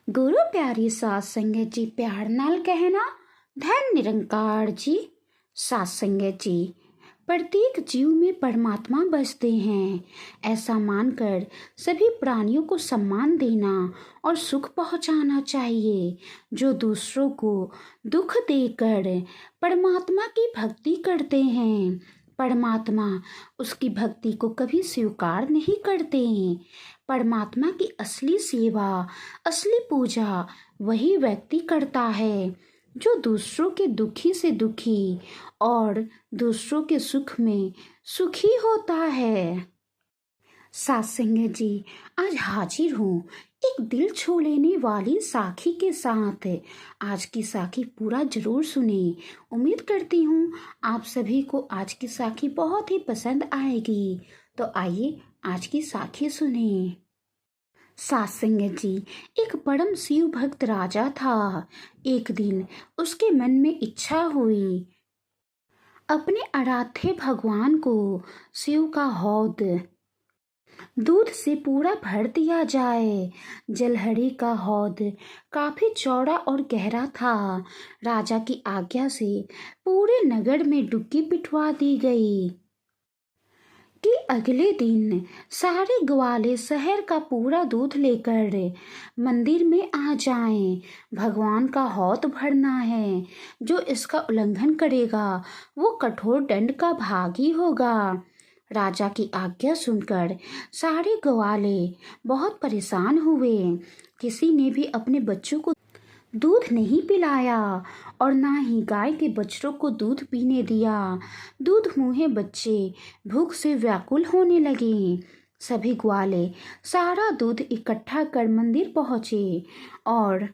गुरु प्यारी सात संगत जी प्यार नाल कहना धन निरंकार जी। सात संगत जी, प्रत्येक जीव में परमात्मा बसते हैं, ऐसा मानकर सभी प्राणियों को सम्मान देना और सुख पहुंचाना चाहिए। जो दूसरों को दुख देकर परमात्मा की भक्ति करते हैं, परमात्मा उसकी भक्ति को कभी स्वीकार नहीं करते। परमात्मा की असली सेवा, असली पूजा वही व्यक्ति करता है जो दूसरों के दुखी से दुखी और दूसरों के सुख में सुखी होता है। सात संगत जी, आज हाजिर हूँ एक दिल छू लेने वाली साखी के साथ। आज की साखी पूरा जरूर सुने। उम्मीद करती हूँ आप सभी को आज की साखी बहुत ही पसंद आएगी। तो आइए आज की साखी सुने। सात संगत जी, एक परम शिव भक्त राजा था। एक दिन उसके मन में इच्छा हुई अपने आराध्य भगवान को शिव का हौद दूध से पूरा भर दिया जाए। जलहरी का हौद काफी चौड़ा और गहरा था। राजा की आज्ञा से पूरे नगर में डुबकी पिटवा दी गई कि अगले दिन सारे ग्वाले शहर का पूरा दूध लेकर मंदिर में आ जाएं। भगवान का हौद भरना है। जो इसका उल्लंघन करेगा वो कठोर दंड का भागी होगा। राजा की आज्ञा सुनकर सारे ग्वाले बहुत परेशान हुए। किसी ने भी अपने बच्चों को दूध नहीं पिलाया और ना ही गाय के बछड़ों को दूध पीने दिया। दूध मुँहे बच्चे भूख से व्याकुल होने लगे। सभी ग्वाले सारा दूध इकट्ठा कर मंदिर पहुँचे और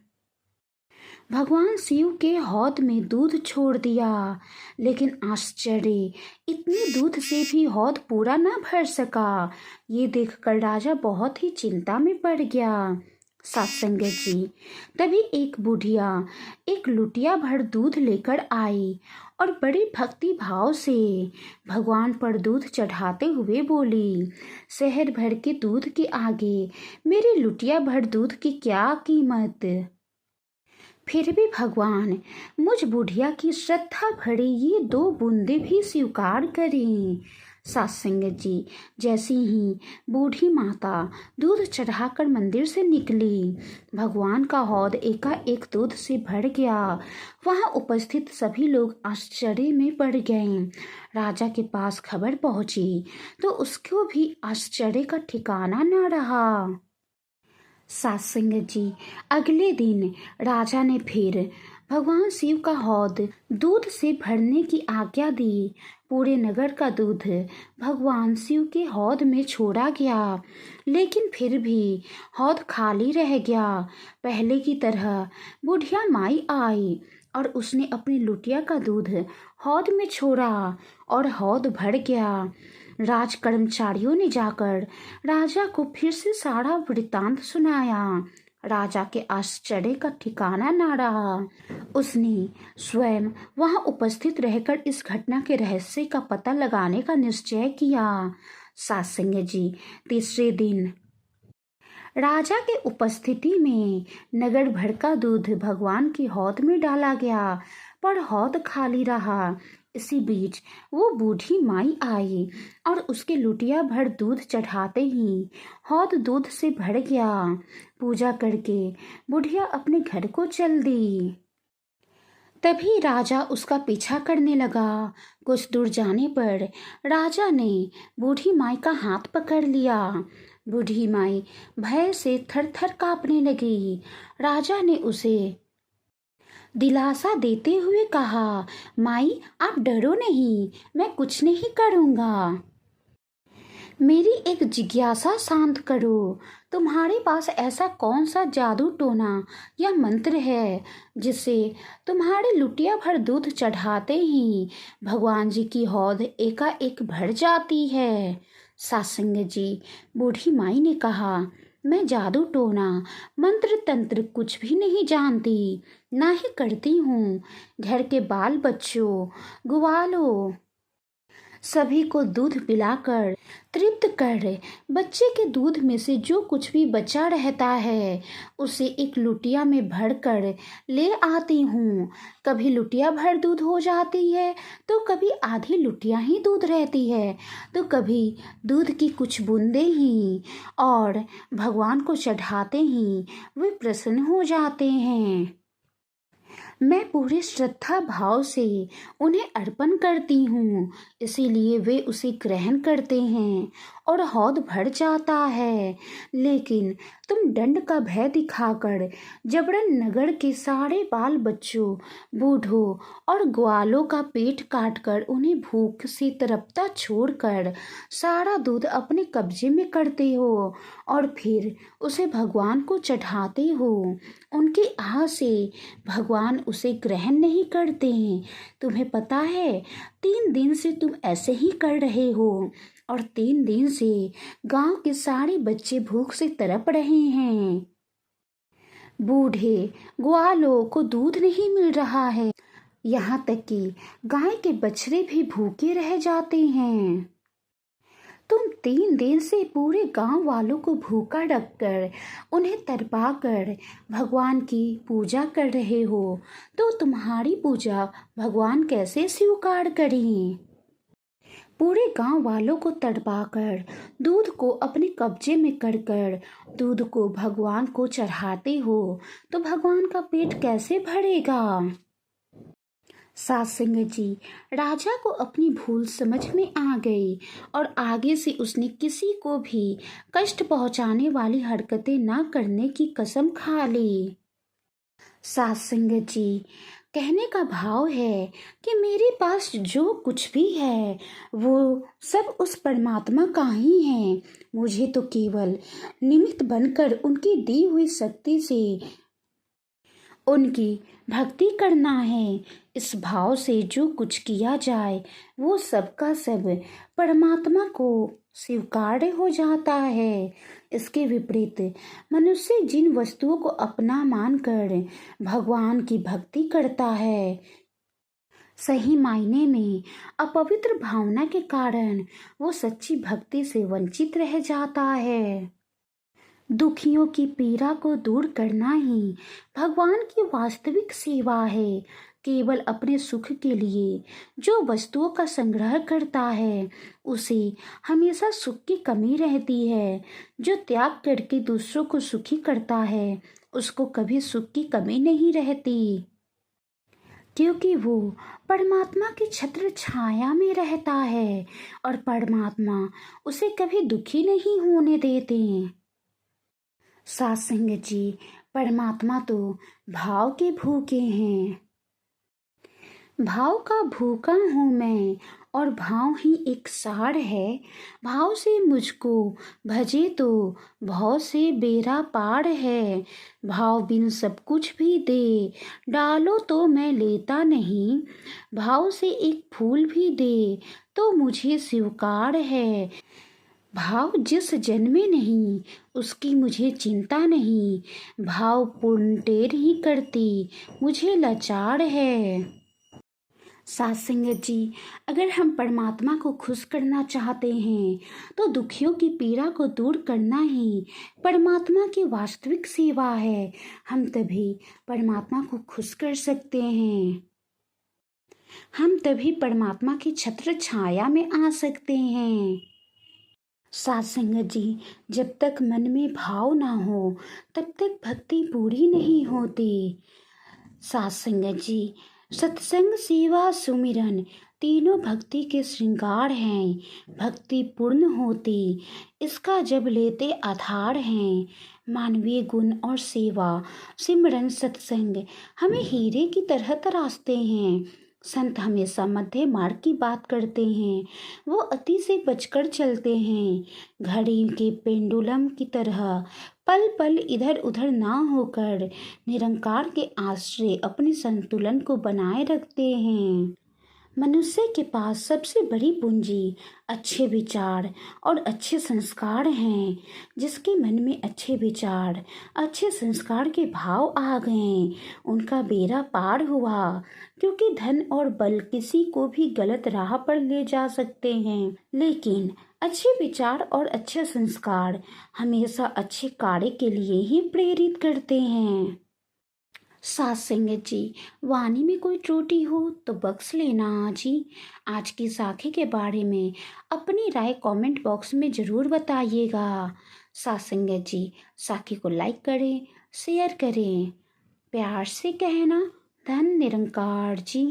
भगवान शिव के हौद में दूध छोड़ दिया। लेकिन आश्चर्य, इतने दूध से भी हौद पूरा न भर सका। ये देखकर राजा बहुत ही चिंता में पड़ गया। सात संगत जी, तभी एक बुढ़िया एक लुटिया भर दूध लेकर आई और बड़ी भक्ति भाव से भगवान पर दूध चढ़ाते हुए बोली, शहर भर के दूध के आगे मेरी लुटिया भर दूध की क्या कीमत। फिर भी भगवान मुझ बुढ़िया की श्रद्धा भरी ये 2 बूंदे भी स्वीकार करें। सात संगत जी, जैसी ही बूढ़ी माता दूध चढ़ाकर मंदिर से निकली, भगवान का हौद एकाएक दूध से भर गया। वहां उपस्थित सभी लोग आश्चर्य में पड़ गए। राजा के पास खबर पहुंची तो उसको भी आश्चर्य का ठिकाना न रहा। सात संगत जी, अगले दिन राजा ने फिर भगवान शिव का हौद दूध से भरने की आज्ञा दी। पूरे नगर का दूध भगवान शिव के हौद में छोड़ा गया, लेकिन फिर भी हौद खाली रह गया। पहले की तरह बुढ़िया माई आई और उसने अपनी लुटिया का दूध हौद में छोड़ा और हौद भर गया। राज कर्मचारियों ने जाकर राजा को फिर से सारा वृत्तांत सुनाया। राजा के आश्चर्य का ठिकाना ना रहा। उसने स्वयं वहां उपस्थित रहकर इस घटना के रहस्य का पता लगाने का निश्चय किया। सात संगत जी, तीसरे दिन राजा के उपस्थिति में नगर भर का दूध भगवान की हौद में डाला गया, पर हौद खाली रहा। इसी बीच वो बूढ़ी माई आई और उसके लुटिया भर दूध चढ़ाते ही हौद दूध से भर गया। पूजा करके बुढ़िया अपने घर को चल दी। तभी राजा उसका पीछा करने लगा। कुछ दूर जाने पर राजा ने बूढ़ी माई का हाथ पकड़ लिया। बूढ़ी माई भय से थर-थर कांपने लगी। राजा ने उसे दिलासा देते हुए कहा, माई आप डरो नहीं, मैं कुछ नहीं करूँगा। मेरी एक जिज्ञासा शांत करो। तुम्हारे पास ऐसा कौन सा जादू टोना या मंत्र है जिससे तुम्हारे लुटिया भर दूध चढ़ाते ही भगवान जी की हौद एकाएक भर जाती है। सात संगत जी, बूढ़ी माई ने कहा, मैं जादू टोना मंत्र तंत्र कुछ भी नहीं जानती, ना ही करती हूँ। घर के बाल बच्चों, ग्वालों सभी को दूध पिलाकर तृप्त कर बच्चे के दूध में से जो कुछ भी बचा रहता है उसे एक लुटिया में भरकर ले आती हूँ। कभी लुटिया भर दूध हो जाती है तो कभी आधी लुटिया ही दूध रहती है, तो कभी दूध की कुछ बूंदें ही, और भगवान को चढ़ाते ही वे प्रसन्न हो जाते हैं। मैं पूरे श्रद्धा भाव से उन्हें अर्पण करती हूँ, इसीलिए वे उसे ग्रहण करते हैं और हौद भर जाता है। लेकिन तुम दंड का भय दिखाकर जबरन नगर के सारे बाल बच्चों, बूढ़ों और ग्वालों का पेट काटकर उन्हें भूख से तड़पता छोड़कर सारा दूध अपने कब्जे में करते हो और फिर उसे भगवान को चढ़ाते हो। उनके आह से भगवान उसे ग्रहण नहीं करते हैं। तुम्हें पता है 3 दिन से तुम ऐसे ही कर रहे हो और 3 दिन से गांव के सारे बच्चे भूख से तड़प रहे हैं। बूढ़े ग्वालों को दूध नहीं मिल रहा है, यहाँ तक कि गाय के बछड़े भी भूखे रह जाते हैं। तुम 3 दिन से पूरे गांव वालों को भूखा रखकर उन्हें तड़पा कर भगवान की पूजा कर रहे हो, तो तुम्हारी पूजा भगवान कैसे स्वीकार करें? पूरे गांव वालों को तड़पाकर दूध को अपने कब्जे में कर दूध को भगवान को चढ़ाते हो, तो भगवान का पेट कैसे भरेगा? सासंग जी, राजा को अपनी भूल समझ में आ गई और आगे से उसने किसी को भी कष्ट पहुंचाने वाली हरकतें न करने की कसम खा ली। सासंग जी, कहने का भाव है कि मेरे पास जो कुछ भी है वो सब उस परमात्मा का ही है। मुझे तो केवल निमित्त बनकर उनकी दी हुई शक्ति से उनकी भक्ति करना है। इस भाव से जो कुछ किया जाए वो सबका सब परमात्मा को स्वीकार्य हो जाता है। इसके विपरीत मनुष्य जिन वस्तुओं को अपना मानकर भगवान की भक्ति करता है, सही मायने में अपवित्र भावना के कारण वो सच्ची भक्ति से वंचित रह जाता है। दुखियों की पीड़ा को दूर करना ही भगवान की वास्तविक सेवा है। केवल अपने सुख के लिए जो वस्तुओं का संग्रह करता है उसे हमेशा सुख की कमी रहती है। जो त्याग करके दूसरों को सुखी करता है उसको कभी सुख की कमी नहीं रहती, क्योंकि वो परमात्मा की छत्र छाया में रहता है और परमात्मा उसे कभी दुखी नहीं होने देते। सासंग जी, परमात्मा तो भाव के भूखे हैं। भाव का भूखा हूँ मैं और भाव ही एक सार है। भाव से मुझको भजे तो भाव से बेड़ा पार है। भाव बिन सब कुछ भी दे डालो तो मैं लेता नहीं। भाव से एक फूल भी दे तो मुझे स्वीकार है। भाव जिस जन्मे नहीं उसकी मुझे चिंता नहीं। भाव पूर्ण टेर ही करती मुझे लाचार है। सासंग जी, अगर हम परमात्मा को खुश करना चाहते हैं तो दुखियों की पीड़ा को दूर करना ही परमात्मा की वास्तविक सेवा है। हम तभी परमात्मा को खुश कर सकते हैं। हम तभी परमात्मा की छत्र छाया में आ सकते हैं। सासंग जी, जब तक मन में भाव ना हो तब तक भक्ति पूरी नहीं होती। सासंग जी, सत्संग, सेवा, सुमिरन तीनों भक्ति के श्रृंगार हैं। भक्ति पूर्ण होती इसका जब लेते आधार हैं। मानवीय गुण और सेवा, सिमरन, सत्संग हमें हीरे की तरह तराशते हैं। संत हमेशा मध्य मार्ग की बात करते हैं। वो अति से बचकर चलते हैं। घड़ी के पेंडुलम की तरह पल पल इधर उधर ना होकर निरंकार के आश्रय अपने संतुलन को बनाए रखते हैं। मनुष्य के पास सबसे बड़ी पूंजी अच्छे विचार और अच्छे संस्कार हैं। जिसके मन में अच्छे विचार, अच्छे संस्कार के भाव आ गए, उनका बेड़ा पार हुआ। क्योंकि धन और बल किसी को भी गलत राह पर ले जा सकते हैं, लेकिन अच्छे विचार और अच्छे संस्कार हमेशा अच्छे कार्य के लिए ही प्रेरित करते हैं। सात संगत जी, वाणी में कोई त्रुटि हो तो बख्श लेना जी। आज की साखी के बारे में अपनी राय कमेंट बॉक्स में ज़रूर बताइएगा। सात संगत जी, साखी को लाइक करें, शेयर करें। प्यार से कहना, धन निरंकार जी।